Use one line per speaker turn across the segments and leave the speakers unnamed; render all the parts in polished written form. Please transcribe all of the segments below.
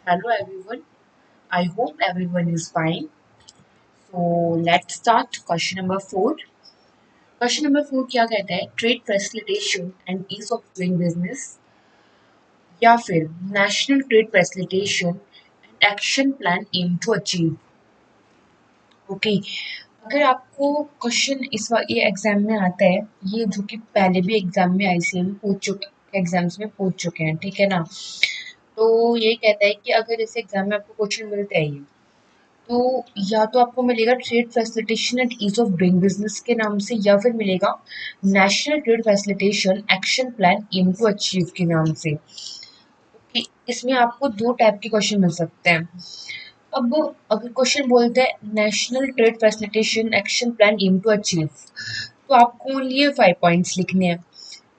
Hello everyone. I hope everyone is fine. So let's start question number 4. Question number 4 क्या कहता है trade facilitation and ease of doing business या फिर national trade facilitation and action plan aim to achieve. Okay, अगर आपको question इस बार ये exam में आता है, ये जो कि पहले भी एग्जाम में आईसीएम पूछ चुके एग्जाम्स में पूछ चुके हैं, ठीक है ना। तो ये कहता है कि अगर इस एग्जाम में आपको क्वेश्चन मिलते हैं तो या तो आपको मिलेगा trade facilitation and ease of doing business के नाम से, या फिर मिलेगा national trade facilitation action plan aim to achieve के नाम से। कि इसमें आपको दो टाइप के क्वेश्चन मिल सकते हैं। अब अगर क्वेश्चन बोलते हैं national trade facilitation action plan aim to achieve, तो आपको ओनली ये 5 पॉइंट्स लिखने हैं।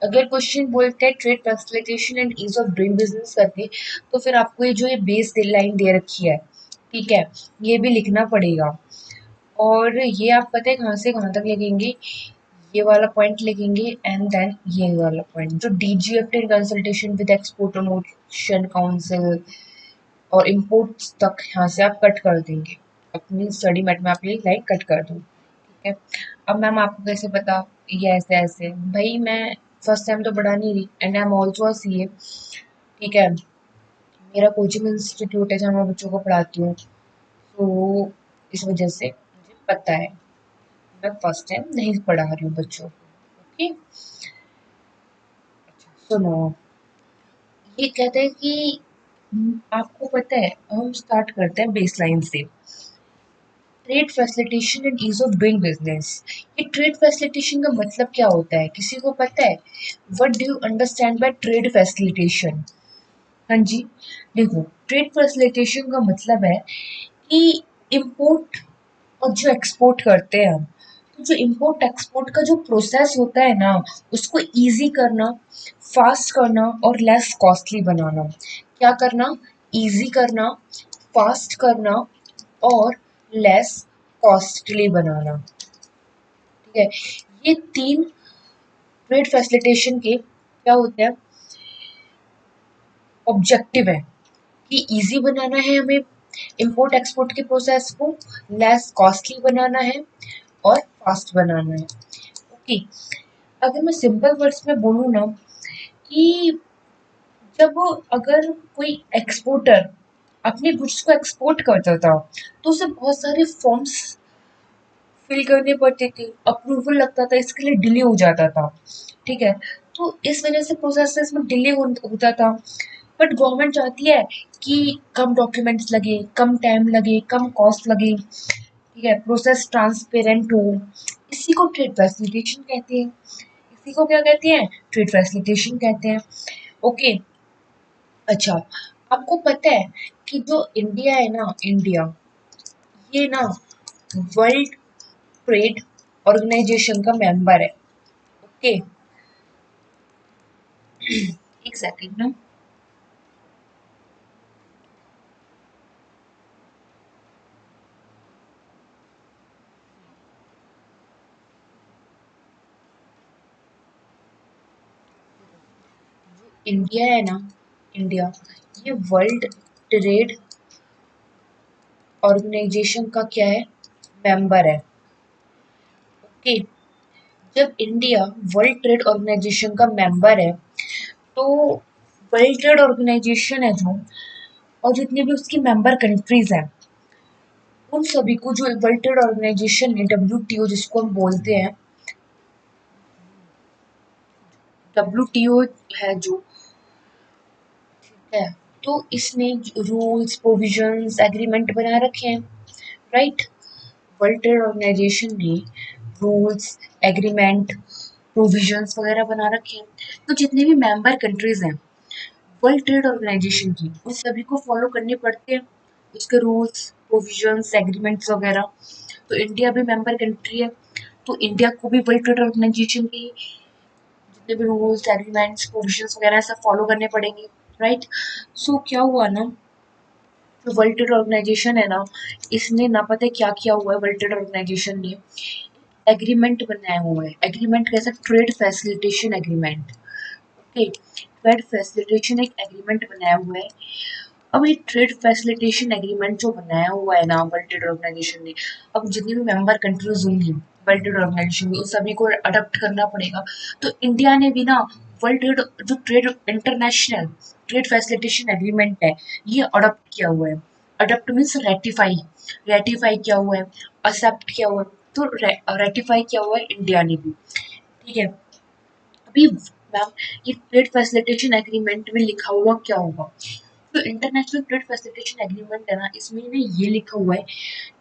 अगर क्वेश्चन बोलते हैं trade facilitation and ease of doing business करके, तो फिर आपको ये जो ये बेस लाइन दे रखी है, ठीक है, ये भी लिखना पड़ेगा। और ये आप पता है कहाँ से कहाँ तक लिखेंगे, ये वाला पॉइंट लिखेंगे एंड देन ये वाला पॉइंट जो DGFT consultation with export promotion council और इम्पोर्ट्स तक यहाँ से आप कट कर देंगे। अपनी स्टडी मेट में आप ये लाइन कट कर दो, ठीक है। अब मैम आपको कैसे पता ये ऐसे ऐसे, भाई मैं फर्स्ट टाइम तो पढ़ा नहीं रही and I am also CA, ठीक है। मेरा कोचिंग इंस्टीट्यूट है जहाँ मैं बच्चों को पढ़ाती हूँ, तो इस वजह से मुझे पता है। मैं फर्स्ट टाइम नहीं पढ़ा रही हूँ बच्चों को। ओके, सुनो, ये कहते हैं कि आपको पता है, हम स्टार्ट करते हैं बेसलाइन से। Trade facilitation and ease of doing business. ये ट्रेड फैसिलिटेशन का मतलब क्या होता है, किसी को पता है? What do you understand by trade facilitation? हाँ जी, देखो, ट्रेड फैसिलिटेशन का मतलब है कि इम्पोर्ट और जो एक्सपोर्ट करते हैं हम, तो जो इम्पोर्ट एक्सपोर्ट का जो प्रोसेस होता है ना, उसको इजी करना, फास्ट करना और लेस कॉस्टली बनाना। क्या करना? इजी करना, फास्ट करना और लेस कॉस्टली बनाना, ठीक है। ये तीन ट्रेड फैसिलिटेशन के क्या होते हैं, ऑब्जेक्टिव है कि इजी बनाना है हमें इम्पोर्ट एक्सपोर्ट के प्रोसेस को, लेस कॉस्टली बनाना है और फास्ट बनाना है। ओके, अगर मैं सिंपल वर्ड्स में बोलूँ ना, कि जब अगर कोई एक्सपोर्टर अपने गुड्स को एक्सपोर्ट करता था, तो उसे बहुत सारे फॉर्म्स फिल करने पड़ते थे, अप्रूवल लगता था, इसके लिए डिले हो जाता था, ठीक है। तो इस वजह से प्रोसेस में डिले होता था। बट गवर्नमेंट चाहती है कि कम डॉक्यूमेंट्स लगे, कम टाइम लगे, कम कॉस्ट लगे, ठीक है, प्रोसेस ट्रांसपेरेंट हो। इसी को ट्रेड फैसिलिटेशन कहते हैं। इसी को क्या कहते हैं? ट्रेड फैसिलिटेशन कहते हैं। ओके, अच्छा, आपको पता है कि जो इंडिया है ना, इंडिया, ये ना वर्ल्ड ट्रेड ऑर्गेनाइजेशन का मेंबर है। ओके, एक सेकंड ना। इंडिया है ना, इंडिया, ये वर्ल्ड ट्रेड ऑर्गेनाइजेशन का क्या है? मेंबर है। ओके, जब इंडिया वर्ल्ड ट्रेड ऑर्गेनाइजेशन का मेंबर है, तो वर्ल्ड ट्रेड ऑर्गेनाइजेशन है जो, और जितनी भी उसकी मेंबर कंट्रीज हैं, उन सभी को, जो वर्ल्ड ट्रेड ऑर्गेनाइजेशन है, डब्ल्यूटीओ जिसको हम बोलते हैं, डब्ल्यूटीओ है जो, है, तो इसने रूल्स, प्रोविजंस, एग्रीमेंट बना रखे हैं, राइट। वर्ल्ड ट्रेड ऑर्गेनाइजेशन ने रूल्स, एग्रीमेंट, प्रोविजंस वगैरह बना रखे हैं। तो जितनी भी मेंबर कंट्रीज हैं वर्ल्ड ट्रेड ऑर्गेनाइजेशन की, उन सभी को फॉलो करने पड़ते हैं उसके रूल्स, प्रोविजंस, एग्रीमेंट्स वगैरह। तो इंडिया भी मेंबर कंट्री है, तो इंडिया को भी वर्ल्ड ट्रेड ऑर्गेनाइजेशन की जितने भी रूल्स, एग्रीमेंट्स, प्रोविजंस वगैरह सब फॉलो करने पड़ेंगे, राइट। सो क्या हुआ ना, जो वर्ल्ड ट्रेड ऑर्गेनाइजेशन है ना, इसने ना पता है क्या किया हुआ है, वर्ल्ड ट्रेड ऑर्गेनाइजेशन ने एग्रीमेंट बनाया हुआ है। एग्रीमेंट कैसा? Trade facilitation agreement. Okay, trade facilitation एक एग्रीमेंट बनाया हुआ है अब ये ट्रेड फैसिलिटेशन एग्रीमेंट जो बनाया हुआ है ना वर्ल्ड ट्रेड ऑर्गेनाइजेशन ने, अब जितनी भी मेंबर कंट्रीज होंगी वर्ल्ड ट्रेड ऑर्गेनाइजेशन की उन सभी को अडॉप्ट करना पड़ेगा। तो इंडिया ने भी ना वर्ल्ड ट्रेड जो trade international trade facilitation agreement है ये अडॉप्ट किया हुआ है। अडॉप्ट मीन्स रेटिफाई, रेटिफाई किया हुआ है, एक्सेप्ट किया हुआ है। तो रेटिफाई किया हुआ है इंडिया ने भी, ठीक है। अभी मैम ये ट्रेड फैसिलिटेशन एग्रीमेंट में लिखा हुआ क्या होगा? जो इंटरनेशनल ट्रेड फैसिलिटेशन एग्रीमेंट है ना इसमें ना ये लिखा हुआ है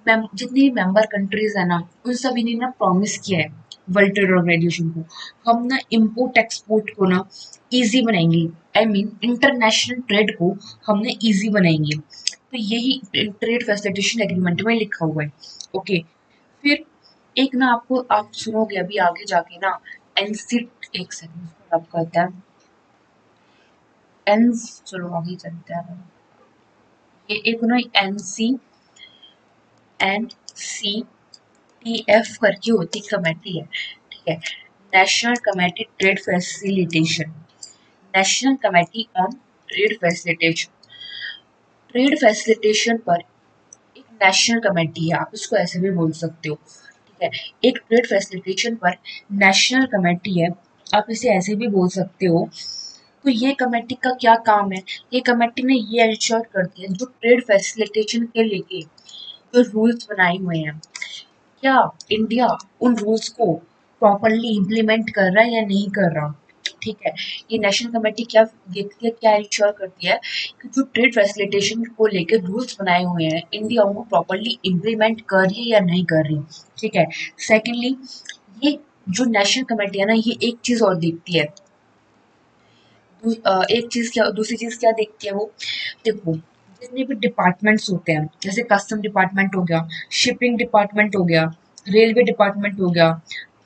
जितनी भी मेंबर कंट्रीज है ना उन सभी ने ना प्रॉमिस किया है वर्ल्ड ट्रेड ऑर्गेनाइजेशन को, हम ना इम्पोर्ट एक्सपोर्ट को ना इजी बनाएंगे। आई मीन इंटरनेशनल ट्रेड को हम ना इजी बनाएंगे। तो यही ट्रेड फैसिलिटेशन एग्रीमेंट में लिखा हुआ है। ओके, फिर एक ना आपको आप सुनोगे अभी आगे जाके ना एनसी, एक सेकंड आपका कहता है एन, चलो आगे चलते हैं। ये एक ना NC and C T F करके होती कमेटी है, ठीक है। National committee trade facilitation, national committee on trade facilitation. Trade facilitation पर एक नेशनल कमेटी है, आप इसको ऐसे भी बोल सकते हो, ठीक है। एक ट्रेड फैसिलिटेशन पर नेशनल कमेटी है, आप इसे ऐसे भी बोल सकते हो। तो ये कमेटी का क्या काम है? ये कमेटी ने ये इंश्योर करती है जो ट्रेड फैसिलिटेशन के लेके जो रूल्स बनाए हुए हैं क्या इंडिया उन रूल्स को प्रॉपरली इम्प्लीमेंट कर रहा है या नहीं कर रहा, ठीक है। ये नेशनल कमेटी क्या देखती है, क्या इंश्योर करती है कि जो ट्रेड फैसिलिटेशन को लेकर रूल्स बनाए हुए हैं इंडिया उनको प्रॉपरली इम्प्लीमेंट कर रही है या नहीं कर रही, ठीक है। सेकेंडली ये जो नेशनल कमेटी है ना ये एक चीज और देखती है, एक चीज क्या, दूसरी चीज क्या देखती है वो, देखो जितने भी डिपार्टमेंट्स होते हैं जैसे कस्टम डिपार्टमेंट हो गया, शिपिंग डिपार्टमेंट हो गया, रेलवे डिपार्टमेंट हो गया,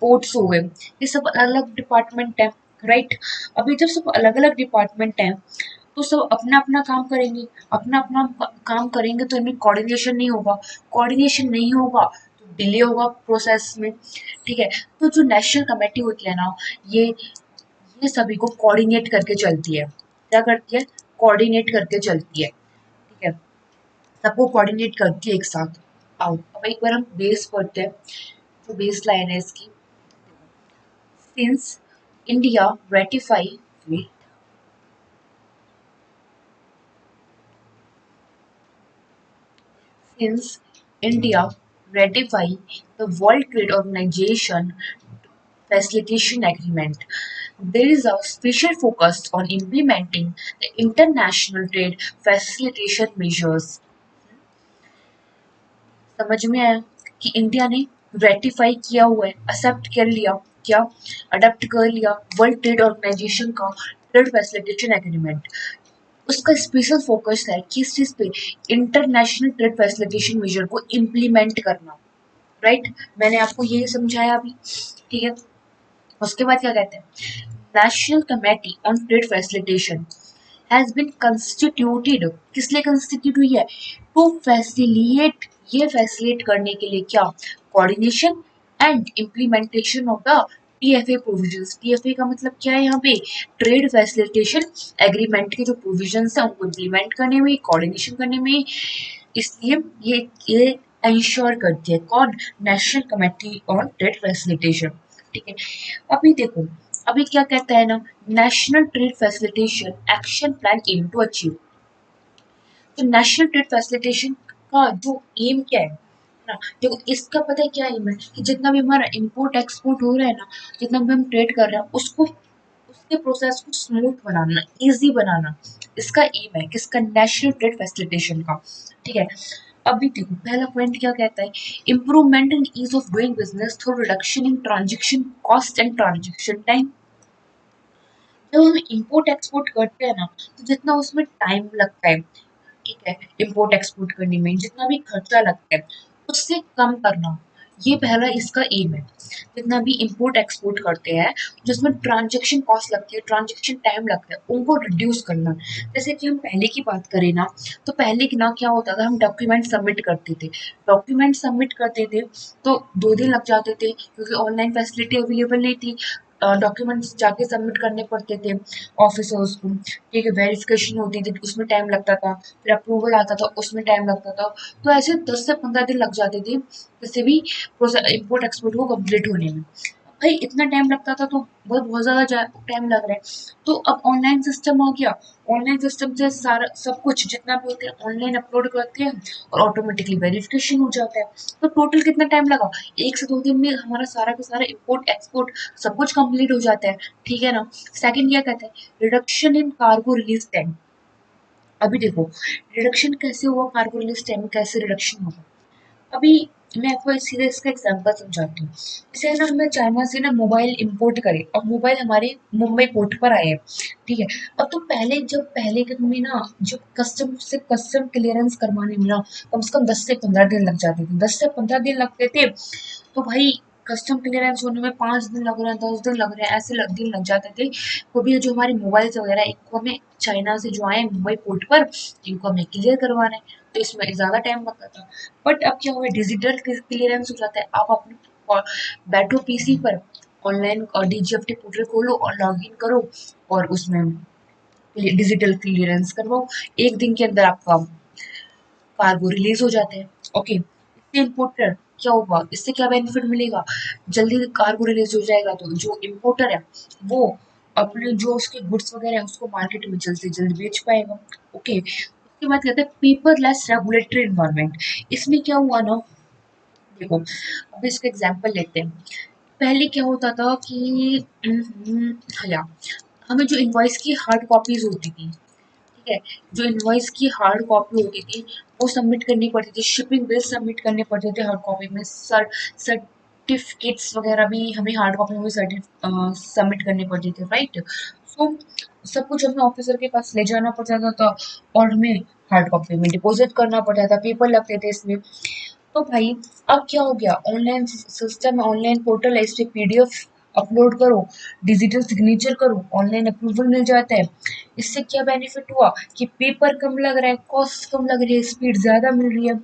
पोर्ट्स हो गए, ये सब अलग अलग डिपार्टमेंट है, राइट। अभी जब सब अलग अलग डिपार्टमेंट हैं तो सब अपना अपना काम करेंगे, अपना अपना काम करेंगे तो इनमें कोऑर्डिनेशन नहीं होगा, कोऑर्डिनेशन नहीं होगा तो डिले होगा प्रोसेस में, ठीक है। तो जो नेशनल कमेटी होती है ना ये सभी को कोऑर्डिनेट करके चलती है, क्या करती है, कोऑर्डिनेट करके चलती है, ठीक है। सबको कोऑर्डिनेट करती है एक साथ। आओ अब एक बार हम बेस पढ़ते हैं, जो बेस लाइन है इसकी, since India ratify since India ratify the World Trade Organization Facilitation Agreement, there is a special focus on implementing the international trade facilitation measures. समझ में आया कि इंडिया ने रेटिफाई किया हुआ है, एक्सेप्ट कर लिया, क्या अडेप्ट कर लिया वर्ल्ड ट्रेड ऑर्गेनाइजेशन का ट्रेड फैसिलिटेशन एग्रीमेंट। उसका स्पेशल फोकस है किस चीज पे, इंटरनेशनल ट्रेड फैसिलिटेशन मेजर को इम्प्लीमेंट करना, राइट। मैंने आपको ये समझाया अभी, ठीक है। उसके बाद क्या कहते हैं, national committee on trade facilitation has been constituted, किस लिए कंस्टिट्यूट हुई है, टू फैसिलिएट, ये फैसिलिटेट करने के लिए क्या, coordination and implementation of the TFA provisions. TFA का मतलब क्या है यहाँ पे, ट्रेड फैसिलिटेशन एग्रीमेंट के जो प्रोविजंस है उनको इम्प्लीमेंट करने में, कोऑर्डिनेशन करने में, इसलिए ये इंश्योर करती है कौन, national committee on trade facilitation, ठीक है। अभी देखो अभी क्या कहता है ना, national trade facilitation action plan aim to achieve. तो नेशनल ट्रेड फैसिलिटेशन का जो एम क्या है ना, देखो इसका पता है क्या एम है कि जितना भी हमारा इंपोर्ट एक्सपोर्ट हो रहा है ना, जितना भी हम ट्रेड कर रहे हैं उसको उसके प्रोसेस को स्मूथ बनाना, इजी बनाना, इसका एम है किसका, नेशनल ट्रेड फैसिलिटेशन का, ठीक है। अभी देखो पहला पॉइंट क्या कहता है, improvement in ease of doing business through reduction in transaction cost and transaction time. जब हम इम्पोर्ट एक्सपोर्ट करते हैं ना तो जितना उसमें टाइम लगता है, ठीक है, इम्पोर्ट एक्सपोर्ट करने में जितना भी खर्चा लगता है उससे कम करना, ये पहला इसका एम है। जितना भी इम्पोर्ट एक्सपोर्ट करते हैं जिसमें ट्रांजेक्शन कॉस्ट लगती है, ट्रांजेक्शन टाइम लगता है, उनको रिड्यूस करना। जैसे कि हम पहले की बात करें ना तो पहले की ना क्या होता था, हम डॉक्यूमेंट सबमिट करते थे, डॉक्यूमेंट सबमिट करते थे तो 2 दिन लग जाते थे क्योंकि ऑनलाइन फैसिलिटी अवेलेबल नहीं थी। डॉक्यूमेंट्स जाके सबमिट करने पड़ते थे ऑफिसर्स को, ठीक है, वेरिफिकेशन होती थी उसमें टाइम लगता था, फिर अप्रूवल आता था उसमें टाइम लगता था। तो ऐसे 10 से 15 दिन लग जाते थे किसी भी इम्पोर्ट एक्सपोर्ट को कंप्लीट होने में। भाई इतना टाइम लगता था तो बहुत ज़्यादा टाइम लग रहा है। तो अब ऑनलाइन सिस्टम आ गया, ऑनलाइन सिस्टम से सारा सब कुछ जितना भी होते हैं ऑनलाइन अपलोड करते हैं और ऑटोमेटिकली वेरिफिकेशन हो जाता है। तो टोटल कितना टाइम लगा, 1 से 2 दिन में हमारा सारा का सारा इम्पोर्ट एक्सपोर्ट सब कुछ कंप्लीट हो जाता है, ठीक है ना। सेकंड क्या कहते हैं, reduction in cargo release time. अभी देखो रिडक्शन कैसे हुआ, कार्गो रिलीज टाइम में कैसे रिडक्शन होगा। अभी मैं आपको सीधे इसका एग्जांपल समझाती हूँ। जैसे ना हमें चाइना से ना मोबाइल इंपोर्ट करे और मोबाइल हमारे मुंबई पोर्ट पर आए हैं, ठीक है। अब तो पहले के में ना जब कस्टम से कस्टम क्लियरेंस करवाने में ना कम से कम 10 से 15 दिन लग जाते थे, 10 से 15 दिन लगते थे। तो भाई कस्टम क्लियरेंस होने में 5 दिन लग रहे हैं, 10 दिन लग रहे हैं, ऐसे दिन लग जाते थे। वो भी जो हमारे मोबाइल्स वगैरह इनको हमें चाइना से जो आए मुंबई पोर्ट पर इनको हमें क्लियर करवाना है, तो इसमें ज़्यादा टाइम लगता था। बट अब क्या हुआ है, डिजिटल क्लियरेंस हो जाता है। आप अपने बैठो पीसी पर, ऑनलाइन डीजीएफटी पोर्टल खोलो और लॉगिन करो और उसमें डिजिटल क्लियरेंस करवाओ, 1 दिन के अंदर आपका कार्गो रिलीज हो जाते हैं। ओके, इससे इम्पोर्टर क्या होगा, इससे क्या बेनिफिट मिलेगा, जल्दी कार्गो रिलीज हो जाएगा तो जो इम्पोर्टर है वो अपने जो उसके गुड्स वगैरह है उसको मार्केट में जल्द से जल्द बेच पाएगा। ओके, उसके बाद कहते हैं पेपरलेस रेगुलेटरी इन्वायरमेंट। इसमें क्या हुआ ना, देखो अब इसका एग्जांपल लेते हैं। पहले क्या होता था कि या हमें जो इनवॉइस की हार्ड कॉपीज होती थी, ठीक है, जो इनवॉइस की हार्ड कॉपी होती थी वो सबमिट करनी पड़ती थी, शिपिंग बिल सबमिट करने पड़ते थे हार्ड कॉपी में, सर्टिफिकेट्स वगैरह भी हमें हार्ड कॉपी में सबमिट करने पड़ते थे, राइट। सो सब कुछ हमें ऑफिसर के पास ले जाना पड़ता था और हमें हार्ड कॉपी में डिपॉजिट करना पड़ता था, पेपर लगते थे इसमें। तो भाई अब क्या हो गया, ऑनलाइन सिस्टम है, ऑनलाइन पोर्टल है, इस पे पीडीएफ अपलोड करो, डिजिटल सिग्नेचर करो, ऑनलाइन अप्रूवल मिल जाता है। इससे क्या बेनिफिट हुआ कि पेपर कम लग रहा है, कॉस्ट कम लग रही है, स्पीड ज्यादा मिल रही है,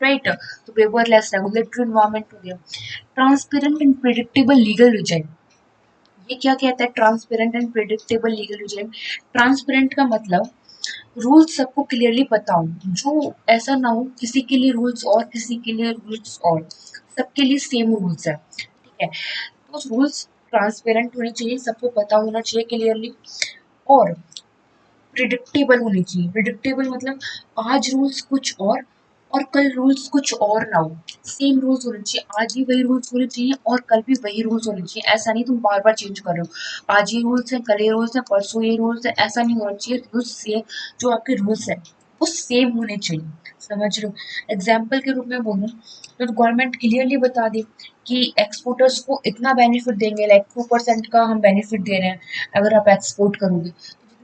राइट। तो पेपरलेस रेगुलेटरी इन्वायरमेंट हो गया। Transparent and predictable legal resign, ये क्या कहता है, transparent and predictable legal resign. Transparent का मतलब रूल्स सबको क्लियरली पता हो, जो ऐसा ना हो किसी के लिए रूल्स और किसी के लिए रूल्स और, सबके लिए सेम रूल्स है, ठीक है। तो रूल्स ट्रांसपेरेंट होने चाहिए, सबको पता होना चाहिए क्लियरली, और प्रिडिक्टेबल होनी चाहिए। प्रिडिक्टेबल मतलब आज रूल्स कुछ और कल रूल्स कुछ और ना हो, सेम रूल्स होने चाहिए, आज भी वही रूल्स होने चाहिए और कल भी वही रूल्स होने चाहिए। ऐसा नहीं तुम बार बार चेंज कर रहे हो, आज ये रूल्स है, कल ये रूल्स है, परसों ये रूल्स है, ऐसा नहीं होना चाहिए। रूल्स से जो आपके रूल्स है वो सेम होने चाहिए, समझ रहे हो। एग्जाम्पल के रूप में बोलूँ तो गवर्नमेंट क्लियरली बता दे कि एक्सपोर्टर्स को इतना बेनिफिट देंगे, लाइक 2% का हम बेनिफिट दे रहे हैं अगर आप एक्सपोर्ट करोगे।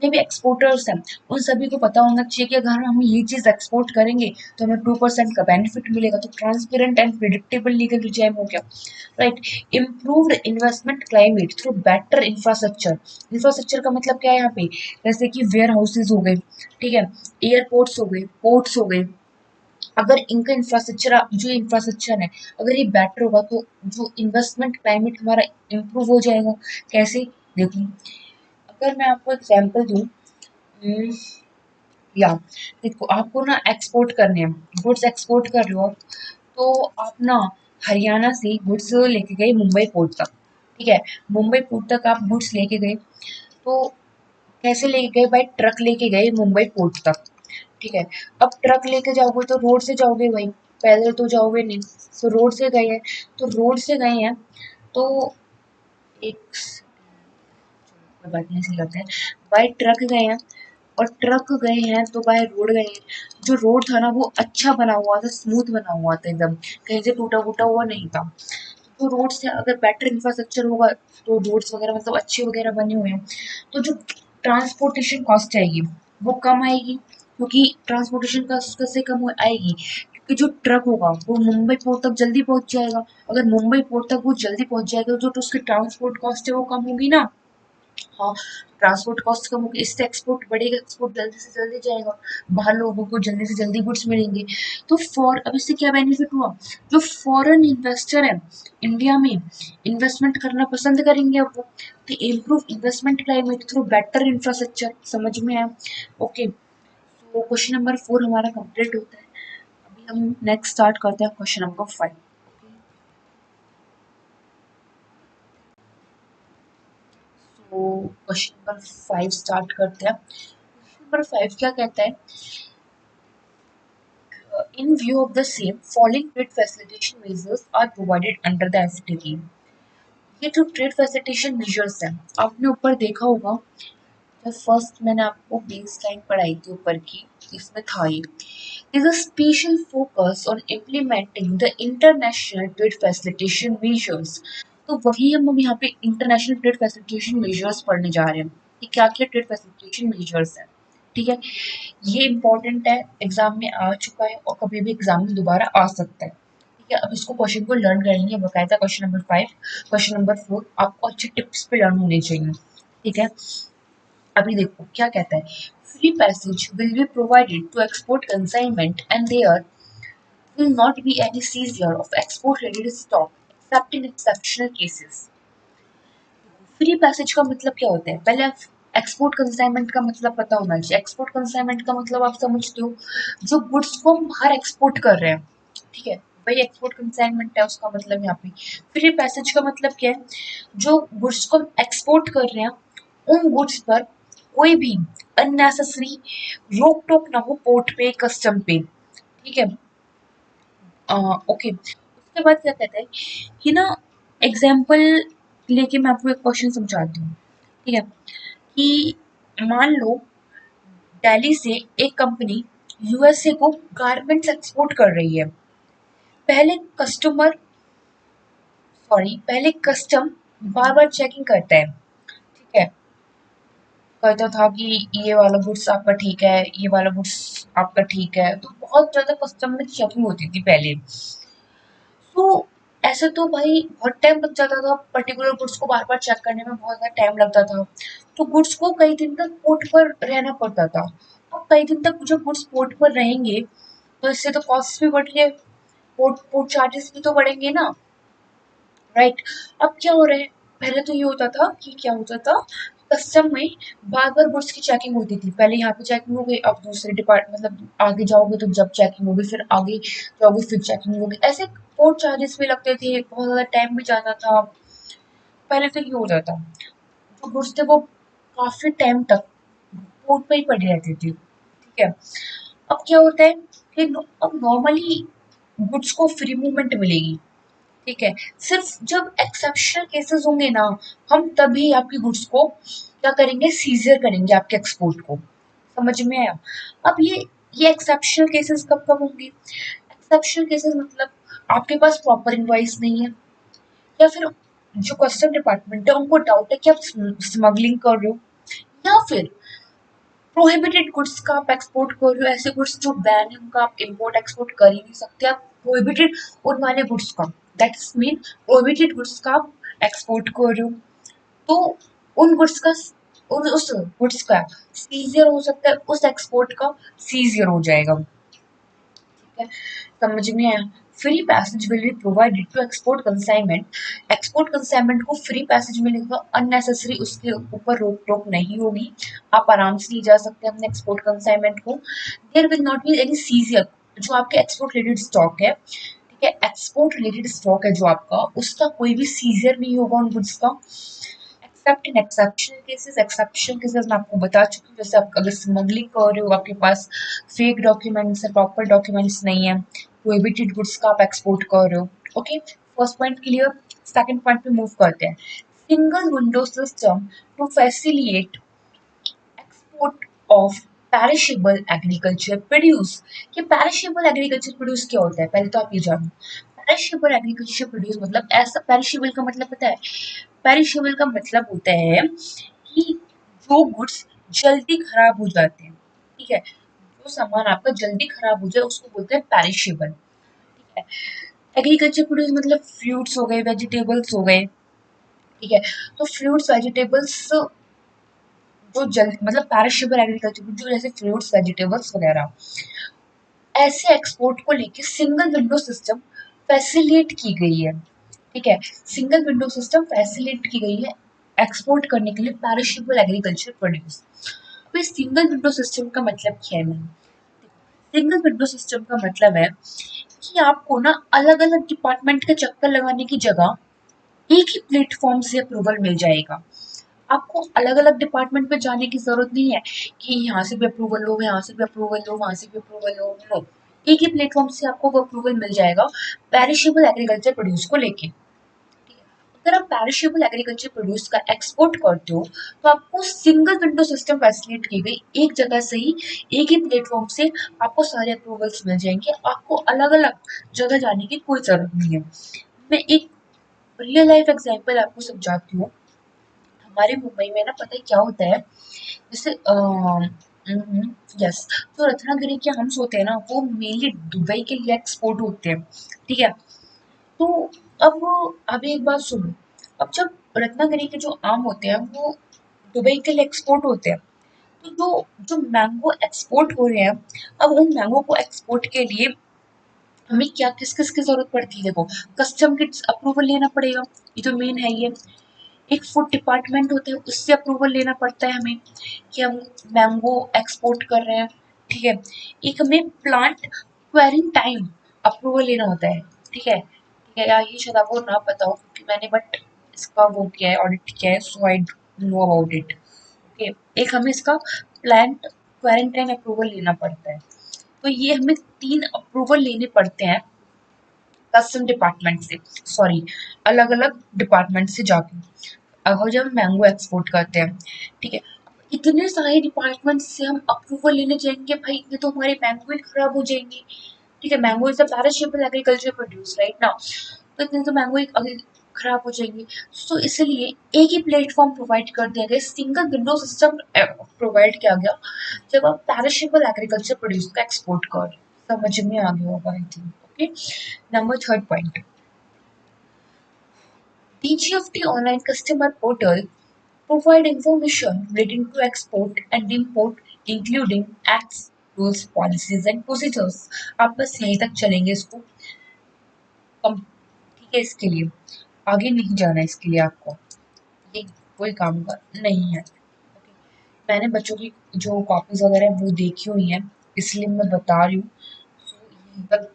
जितने भी एक्सपोर्टर्स हैं उन सभी को पता होना चाहिए कि अगर हम ये चीज़ एक्सपोर्ट करेंगे तो हमें 2% का बेनिफिट मिलेगा। तो transparent and predictable legal regime हो गया, right. Improved investment climate through better infrastructure. Infrastructure का मतलब क्या है यहाँ पे, जैसे कि वेयर हाउसेज हो गए, ठीक है, एयरपोर्ट्स हो गए, पोर्ट्स हो गए। अगर इनका इंफ्रास्ट्रक्चर है अगर ये बेटर होगा तो जो इन्वेस्टमेंट क्लाइमेट हमारा इम्प्रूव हो जाएगा। कैसे, देखो अगर मैं आपको एग्जांपल दूं, हम्म, या देखो आपको ना एक्सपोर्ट करने हैं, गुड्स एक्सपोर्ट कर रहे हो आप, तो आप ना हरियाणा से गुड्स लेके गए मुंबई पोर्ट तक, ठीक है, मुंबई पोर्ट तक आप गुड्स लेके गए, तो कैसे लेके गए, बाई ट्रक लेके गए मुंबई पोर्ट तक, ठीक है। अब ट्रक लेके जाओगे तो रोड से जाओगे भाई, पैदल तो जाओगे नहीं, तो रोड से गए हैं, तो रोड से गए हैं तो एक बात नहीं ऐसे करते हैं, बाई ट्रक गए हैं, और ट्रक गए हैं तो बाय रोड गए हैं। जो रोड था ना वो अच्छा बना हुआ था, स्मूथ बना हुआ था एकदम, कहीं से टूटा फूटा हुआ नहीं था। तो रोड से अगर बेटर इंफ्रास्ट्रक्चर होगा तो रोड्स वगैरह मतलब अच्छे वगैरह बने हुए हैं, तो जो ट्रांसपोर्टेशन कॉस्ट आएगी वो कम आएगी, क्योंकि ट्रांसपोर्टेशन कॉस्ट कैसे कम आएगी, क्योंकि जो ट्रक होगा वो मुंबई पोर्ट तक जल्दी पहुंच जाएगा। अगर मुंबई पोर्ट तक वो जल्दी पहुंच जाएगा तो जो उसकी ट्रांसपोर्ट कॉस्ट है वो कम होगी ना, हाँ, ट्रांसपोर्ट कॉस्ट कम होगी, इससे एक्सपोर्ट बढ़ेगा, एक्सपोर्ट जल्दी से जल्दी जाएगा, बाहर लोगों को जल्दी से जल्दी गुड्स मिलेंगे। तो फॉर अब इससे क्या बेनिफिट हुआ, जो फॉरेन इन्वेस्टर है इंडिया में इन्वेस्टमेंट करना पसंद करेंगे अब वो, तो improve investment climate through better infrastructure. समझ में आया? ओके, तो क्वेश्चन नंबर 4 हमारा कंप्लीट होता है। अभी हम नेक्स्ट स्टार्ट करते हैं क्वेश्चन नंबर 5। तो क्वेश्चन नंबर 5 स्टार्ट करते हैं। क्वेश्चन नंबर 5 क्या कहता है, in view of the same, following trade facilitation measures are provided under the FTA। ये जो ट्रेड फैसिलिटेशन मेजर्स हैं, आपने ऊपर देखा होगा, जब फर्स्ट मैंने आपको बेस लाइन पढ़ाई थी ऊपर की, इसमें था ये is a special focus on implementing the international trade facilitation measures। तो वही हम अब यहाँ पे इंटरनेशनल ट्रेड फैसिलिटेशन मेजर्स पढ़ने जा रहे हैं कि क्या क्या ट्रेड फैसिलिटेशन मेजर्स हैं। ठीक है, ये इंपॉर्टेंट है, एग्जाम में आ चुका है और कभी भी एग्जाम में दोबारा आ सकता है। ठीक है, अब इसको क्वेश्चन को लर्न करेंगे बकायदा। क्वेश्चन नंबर 5, क्वेश्चन नंबर 4 आपको अच्छे टिप्स पे लर्न होने चाहिए। ठीक है, अभी देखो क्या कहता है, free passage will be provided to export consignment and there will not be any seizure of export related stock except in exceptional cases। Free passage का मतलब क्या होता है, पहले आप एक्सपोर्ट कंसाइनमेंट का मतलब पता होना चाहिए। एक्सपोर्ट कंसाइनमेंट का मतलब आप समझते हो, जो गुड्स को हम बाहर एक्सपोर्ट कर रहे हैं, ठीक है, वही एक्सपोर्ट कंसाइनमेंट है उसका मतलब। यहाँ पे फ्री पैसेज का मतलब क्या है, जो गुड्स को हम एक्सपोर्ट कर रहे हैं उन गुड्स पर कोई भी अननेसेसरी रोक टोक ना हो पोर्ट पे, कस्टम पे। ठीक है, ओके, उसके बाद क्या कहता है कि ना, एग्जाम्पल लेके मैं आपको एक क्वेश्चन समझाती हूँ। ठीक है, कि मान लो दिल्ली से एक कंपनी यूएसए को गारमेंट्स एक्सपोर्ट कर रही है। पहले कस्टमर पहले कस्टम बार बार चेकिंग करता है। ठीक है, कहता था कि ये वाला गुड्स आपका ठीक है, ये वाला गुड्स आपका ठीक है, तो बहुत ज्यादा कस्टम में चेकिंग होती थी पहले। तो ऐसे तो भाई बहुत टाइम लग जाता था, पर्टिकुलर गुड्स को बार बार चेक करने में बहुत ज़्यादा टाइम लगता था। तो गुड्स को कई दिन तक पोर्ट पर रहना पड़ता था। अब कई दिन तक जो गुड्स पोर्ट पर रहेंगे तो इससे तो कॉस्ट भी बढ़ रही है, पोर्ट पोर्ट चार्जेस भी तो बढ़ेंगे ना, राइट। अब क्या हो रहा है, पहले तो ये होता था कि क्या होता था, कस्टम में बार बार गुड्स की चेकिंग होती थी। पहले यहाँ पे चेकिंग हो गई, अब दूसरे डिपार्ट मतलब आगे जाओगे तो जब चेकिंग होगी, फिर आगे जाओगे फिर चेकिंग होगी, ऐसे पोर्ट चार्जेस भी लगते थे, बहुत ज़्यादा टाइम भी जाता था। पहले तो ये होता था, जो गुड्स थे वो काफ़ी टाइम तक पोर्ट पे ही पड़ी रहती थी। ठीक है, अब क्या होता है कि अब नॉर्मली गुड्स को फ्री मूवमेंट मिलेगी। ठीक है, सिर्फ जब एक्सेप्शनल केसेस होंगे ना, हम तभी आपकी गुड्स को क्या करेंगे, सीजर करेंगे आपके एक्सपोर्ट को। समझ में आया? अब ये एक्सेप्शनल केसेस कब कब होंगे, एक्सेप्शनल केसेस मतलब आपके पास प्रॉपर इनवॉइस नहीं है, या फिर जो कस्टम डिपार्टमेंट है उनको डाउट है कि आप स्मगलिंग कर रहे हो, या फिर प्रोहिबिटेड गुड्स का आप एक्सपोर्ट कर रहे हो, ऐसे गुड्स जो बैन है उनका आप इम्पोर्ट एक्सपोर्ट कर ही नहीं सकते, आप प्रोहिबिटेड उन वाले गुड्स का, that is mean prohibited goods का आप एक्सपोर्ट कर रहे हो, तो उन गुड्स का उस गुड्स का सीजर हो सकता है, उस एक्सपोर्ट का सीजर हो जाएगा। ठीक है, समझ में आया? Free passage will be provided to export consignment. Export consignment को फ्री पैसेज मिलेगा, अननेसेसरी उसके ऊपर रोक टोक नहीं होगी, आप आराम से ले जा सकते हैं अपने एक्सपोर्ट कंसाइनमेंट को। There will not be any seizure, जो आपके एक्सपोर्ट रिलेटेड स्टॉक है, ठीक है, एक्सपोर्ट रिलेटेड स्टॉक है जो आपका, उसका कोई भी सीजर नहीं होगा उन गुड्स का, एक्सेप्ट इन एक्सेप्शनल केसेस। एक्सेप्शनल केसेस मैं आपको बता चुकी हूँ, जैसे आप अगर स्मगलिंग कर रहे हो, आपके पास फेक डॉक्यूमेंट्स है, प्रॉपर डॉक्यूमेंट्स नहीं है, प्रोहिबिटेड गुड्स का आप एक्सपोर्ट कर रहे हो। Okay, first point clear. Second point पे मूव करते हैं, single window system to facilitate export of perishable agriculture produce. ये पेरिशेबल एग्रीकल्चर प्रोड्यूस क्या होता है, पहले तो आप ये जानो। पेरिशेबल एग्रीकल्चर प्रोड्यूस मतलब ऐसा, पेरिशेबल का मतलब पता है, पेरिशेबल का मतलब होता है कि जो गुड्स जल्दी खराब हो जाते हैं, ठीक है, जो सामान आपका जल्दी खराब हो जाए उसको बोलते हैं पेरिशेबल। ठीक है, एग्रीकल्चर प्रोड्यूस मतलब फ्रूट्स हो गए, वेजिटेबल्स हो गए। ठीक है, तो फ्रूट्स वेजिटेबल्स जो जल्द मतलब पैरिशेबल एग्रीकल्चर जो जैसे फ्रूट्स वेजिटेबल्स वगैरह, ऐसे एक्सपोर्ट को लेके सिंगल विंडो सिस्टम फैसिलिटेट की गई है। ठीक है, सिंगल विंडो सिस्टम फैसिलिटेट की गई है एक्सपोर्ट करने के लिए पैरिशेबल एग्रीकल्चर प्रोड्यूस। तो इस सिंगल विंडो सिस्टम का मतलब क्या है मैम? सिंगल विंडो सिस्टम का मतलब है कि आपको ना अलग अलग डिपार्टमेंट के चक्कर लगाने की जगह एक ही प्लेटफॉर्म से अप्रूवल मिल जाएगा। आपको अलग अलग डिपार्टमेंट में जाने की जरूरत नहीं है कि यहाँ से भी अप्रूवल लो, यहाँ से भी अप्रूवल लो, वहां से भी अप्रूवल लो। नो, एक ही प्लेटफॉर्म से आपको वो अप्रूवल मिल जाएगा पेरिशेबल एग्रीकल्चर प्रोड्यूस को लेके। अगर आप पेरिशेबल एग्रीकल्चर प्रोड्यूस का एक्सपोर्ट करते हो तो आपको सिंगल विंडो सिस्टम फैसिलिटेट की गई, एक जगह से ही एक ही प्लेटफॉर्म से आपको सारे अप्रूवल्स मिल जाएंगे, आपको अलग अलग जगह जाने की कोई जरूरत नहीं है। मैं एक रियल लाइफ एग्जांपल आपको समझाती हूँ। हमारे मुंबई में ना पता है क्या होता है, जैसे यस, तो रत्नागिरी के आम्स होते हैं ना वो मेनली दुबई के लिए एक्सपोर्ट होते हैं। ठीक है, तो अब अब एक बात सुनो, अब जब रत्नागिरी के जो आम होते हैं वो दुबई के लिए एक्सपोर्ट होते हैं, तो जो जो मैंगो एक्सपोर्ट हो रहे हैं, अब उन मैंगो को एक्सपोर्ट के लिए हमें क्या किस किस की जरूरत पड़ती है? देखो, कस्टम की अप्रूवल लेना पड़ेगा, ये तो मेन है। ये एक फूड डिपार्टमेंट होता है, उससे अप्रूवल लेना पड़ता है हमें कि हम मैंगो एक्सपोर्ट कर रहे हैं। ठीक है, एक हमें प्लांट क्वारंटाइन अप्रूवल लेना होता है। ठीक है यार, ये शायद आपको ना पता हो क्योंकि मैंने बट इसका वो किया है, ऑडिट किया है, so I know about it. Okay, एक हमें इसका प्लांट क्वारंटाइन अप्रूवल लेना पड़ता है। तो ये हमें 3 अप्रूवल लेने पड़ते हैं कस्टम डिपार्टमेंट से, सॉरी, अलग अलग डिपार्टमेंट से जाके, अगर जब मैंगो एक्सपोर्ट करते हैं। ठीक है, इतने सारे डिपार्टमेंट से हम अप्रूवल लेने जाएंगे भाई, ये तो हमारे मैंगो ही खराब हो जाएंगे। ठीक है, mango is a perishable agriculture produce right ना, तो इतने तो मैंगो खराब हो जाएंगे। तो इसलिए एक ही प्लेटफॉर्म प्रोवाइड कर दिया गया, सिंगल विंडो सिस्टम प्रोवाइड किया गया जब आप पेरिशेबल एग्रीकल्चर प्रोड्यूस का एक्सपोर्ट कर। समझ में आ गया होगा I think. Okay, number third point, DGFT online customer portal provide information relating to export and import including acts, rules, policies and procedures। आप बस यहीं तक चलेंगे इसको कम, ठीक है, इसके लिए आगे नहीं जाना, इसके लिए आपको ये कोई काम का नहीं है। ओके, मैंने बच्चों की जो कॉपीज वगैरह है वो देखी हुई है, इसलिए मैं बता रही हूँ। सो यहीं तक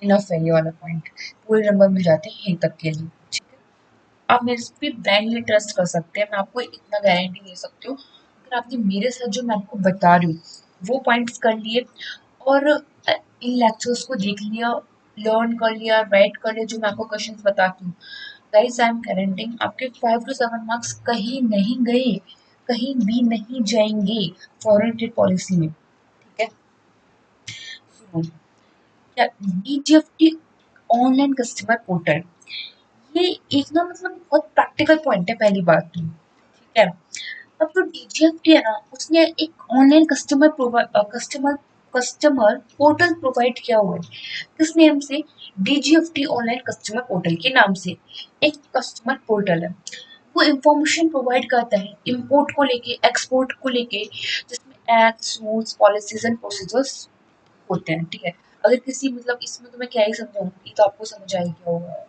इनफ है, ये वाला पॉइंट पूरे नंबर मिल जाते हैं यहीं तक के लिए। ठीक है, आप मेरे पे ब्लाइंडली ट्रस्ट कर सकते हैं, मैं आपको इतना गारंटी दे सकती हूँ। अगर आपने मेरे साथ जो मैं आपको बता रही हूँ वो पॉइंट्स कर लिए और इन लेक्चर्स को देख लिया, लर्न कर लिया, राइट कर लिया, जो मैं आपको क्वेश्चंस बताती हूँ, गाइस आई एम गारंटिंग आपके 5 to 7 मार्क्स कहीं नहीं गए, कहीं भी नहीं जाएंगे फॉरेन ट्रेड पॉलिसी में। ठीक है, सुनो, क्या DGFT ऑनलाइन कस्टमर पोर्टल, ये एक ना मतलब बहुत प्रैक्टिकल पॉइंट है पहली बात तो। ठीक है, अब जो DGFT है ना उसने एक ऑनलाइन कस्टमर पोर्टल प्रोवाइड किया हुआ है। किस नेम से? DGFT ऑनलाइन कस्टमर पोर्टल के नाम से एक कस्टमर पोर्टल है। वो इंफॉर्मेशन प्रोवाइड करता है इंपोर्ट को लेके, एक्सपोर्ट को लेके, जिसमें acts, rules, policies and procedures होते हैं। ठीक है, अगर किसी मतलब इसमें तो मैं क्या ही समझाऊंगी, तो आपको समझ आ ही गया होगा।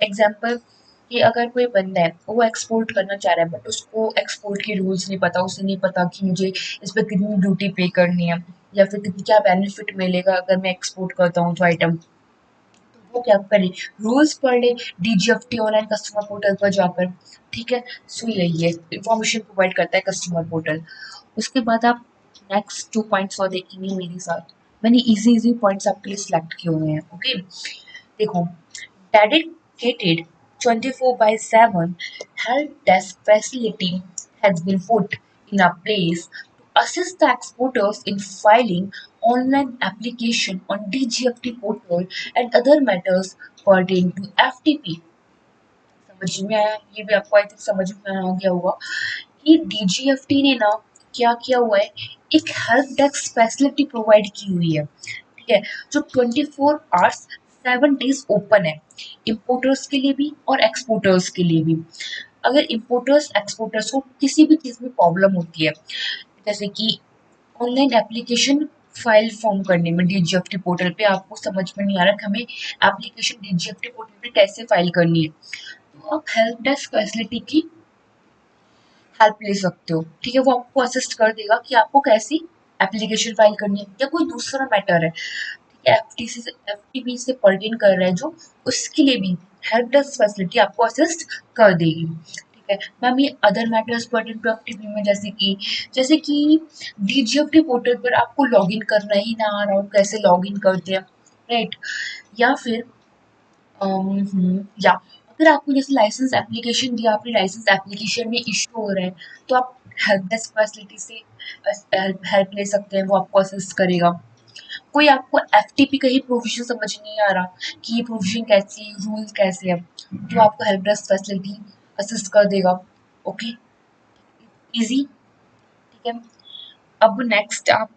एग्जाम्पल कि अगर कोई बंदा है वो एक्सपोर्ट करना चाह रहा है बट उसको एक्सपोर्ट के रूल्स नहीं पता, उसे नहीं पता कि मुझे इस पर कितनी ड्यूटी पे करनी है या फिर कितनी क्या बेनिफिट मिलेगा अगर मैं एक्सपोर्ट करता हूँ जो आइटम, वो क्या करे, रूल्स पढ़ ले DGFT ऑनलाइन कस्टमर पोर्टल पर जाकर। ठीक है, सो यही है, इंफॉर्मेशन प्रोवाइड करता है कस्टमर पोर्टल। उसके बाद आप नेक्स्ट 2 पॉइंट्स और देखेंगे मेरे साथ, मैंने इजी इजी पॉइंट्स आपके लिए सिलेक्ट किए हुए हैं। ओके, देखो, dedicated 24/7 help desk facility has been put in a place to assist the exporters in filing online application on DGFT portal and other matters pertaining to FTP। समझ में आया? ये भी आपको आई थिंक समझ में आ गया होगा कि DGFT ने ना क्या किया हुआ है, एक हेल्प डेस्क फैसिलिटी प्रोवाइड की हुई है। ठीक है, जो 24 आवर्स 7 डेज ओपन है, इम्पोर्टर्स के लिए भी और एक्सपोर्टर्स के लिए भी। अगर इम्पोर्टर्स एक्सपोर्टर्स को किसी भी चीज़ में प्रॉब्लम होती है, जैसे कि ऑनलाइन एप्लीकेशन फाइल फॉर्म करने में डीजीएफटी पोर्टल पे आपको समझ में नहीं आ रहा कि हमें एप्लीकेशन डीजीएफटी पोर्टल पे कैसे फाइल करनी है, तो आप हेल्प डेस्क फैसिलिटी की हेल्प ले सकते हो। ठीक है, वो आपको असिस्ट कर देगा कि आपको कैसी एप्लीकेशन फाइल करनी है या कोई दूसरा मैटर है, ठीक है, एफटीसी से एफटीपी से पर्टेन कर रहा है जो, उसके लिए भी हेल्प डेस्क फैसिलिटी आपको असिस्ट कर देगी। ठीक है मैम, ये other matters pertain to FTP में जैसे कि डीजीएफटी पोर्टल पर आपको लॉगिन करना ही ना आ रहा हो, कैसे लॉगिन करते हैं, राइट, या फिर या अगर आपको जैसे लाइसेंस एप्लीकेशन दिया, आपने लाइसेंस एप्लीकेशन में इश्यू हो रहा है, तो आप हेल्प डेस्क फैसिलिटी से हेल्प ले सकते हैं, वो आपको असिस्ट करेगा। कोई आपको एफटीपी का ही प्रोविजन समझ नहीं आ रहा कि ये प्रोविजन कैसी है, रूल कैसे है, तो आपको हेल्प डेस्क फैसिलिटी असिस्ट कर देगा। ओके, इजी, ठीक है। अब नेक्स्ट आप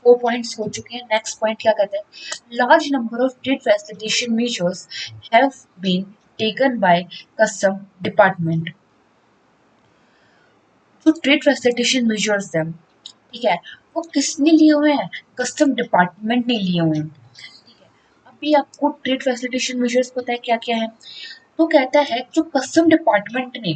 4 पॉइंट्स हो चुके हैं। नेक्स्ट पॉइंट क्या कहते हैं, large number of trade facilitation measures have been taken by custom department. जो ट्रेड फैसिलिटेशन मेजर्स हैं, ठीक है, वो किसने लिए हुए हैं, कस्टम डिपार्टमेंट ने लिए हुए हैं। ठीक है, अभी आपको ट्रेड फैसिलिटेशन मेजर्स पता है क्या क्या है, तो कहता है जो कस्टम डिपार्टमेंट ने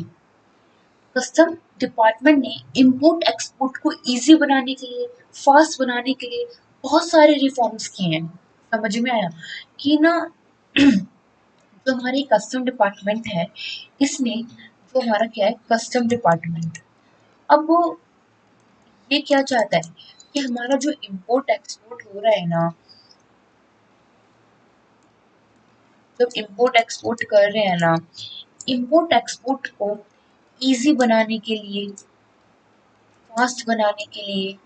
इंपोर्ट एक्सपोर्ट को इजी बनाने के लिए, फास्ट बनाने के लिए बहुत सारे रिफॉर्म्स किए हैं। समझ में आया कि ना, जो हमारी कस्टम डिपार्टमेंट है, इसने जो हमारा क्या है कस्टम डिपार्टमेंट, अब वो ये क्या चाहता है कि हमारा जो इंपोर्ट एक्सपोर्ट हो रहा है ना, जब इंपोर्ट एक्सपोर्ट कर रहे हैं ना, इंपोर्ट एक्सपोर्ट को इजी बनाने के लिए, फास्ट बनाने के लिए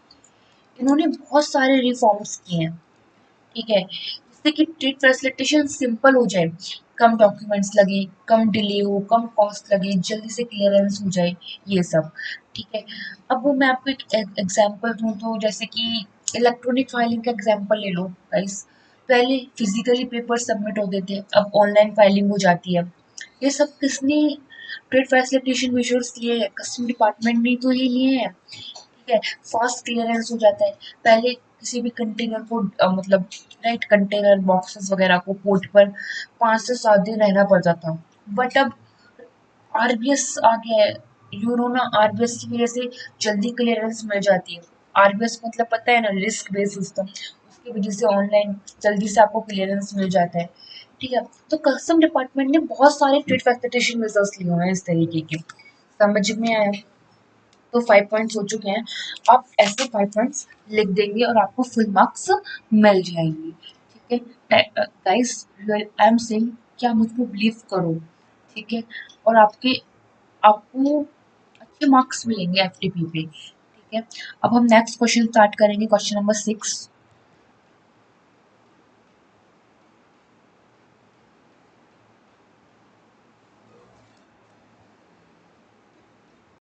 इन्होंने बहुत सारे रिफॉर्म्स किए हैं। ठीक है, जिससे कि ट्रेड फैसिलिटेशन सिंपल हो जाए, कम डॉक्यूमेंट्स लगे, कम डिले हो, कम कॉस्ट लगे, जल्दी से क्लियरेंस हो जाए, ये सब। ठीक है, अब वो मैं आपको एक एग्जांपल दूं तो जैसे कि इलेक्ट्रॉनिक फाइलिंग का एग्जांपल ले लो गाइस। पहले फिजिकली पेपर सबमिट होते थे, अब ऑनलाइन फाइलिंग हो जाती है। ये सब किसने ट्रेड फैसिलिटेशन मेजर्स लिए हैं, कस्टम डिपार्टमेंट ने तो ये लिए हैं। ठीक है, फास्ट क्लियरेंस हो जाता है। पहले किसी भी कंटेनर को मतलब राइट कंटेनर बॉक्सेस वगैरह को पोर्ट पर 5 से 7 दिन रहना पड़ता था, बट अब आरबीएस आ गया है, यू नो ना, आरबीएस की वजह से जल्दी क्लियरेंस मिल जाती है। आरबीएस मतलब पता है ना, रिस्क बेस्ड सिस्टम, उसकी वजह से ऑनलाइन जल्दी से आपको क्लियरेंस मिल जाता है। ठीक है, तो कस्टम डिपार्टमेंट ने बहुत सारे ट्रेड फैसिलिटेशन मेजर्स लिए हुए हैं इस तरीके के। समझ में आया, तो 5 पॉइंट्स हो चुके हैं। आप ऐसे 5 पॉइंट्स लिख देंगे और आपको फुल मार्क्स मिल जाएंगे। ठीक है गाइस, आई एम सेइंग, क्या मुझ पे बिलीव करो, ठीक है, और आपको अच्छे मार्क्स मिलेंगे एफटीपी पे। ठीक है, अब हम नेक्स्ट क्वेश्चन स्टार्ट करेंगे, क्वेश्चन नंबर 6।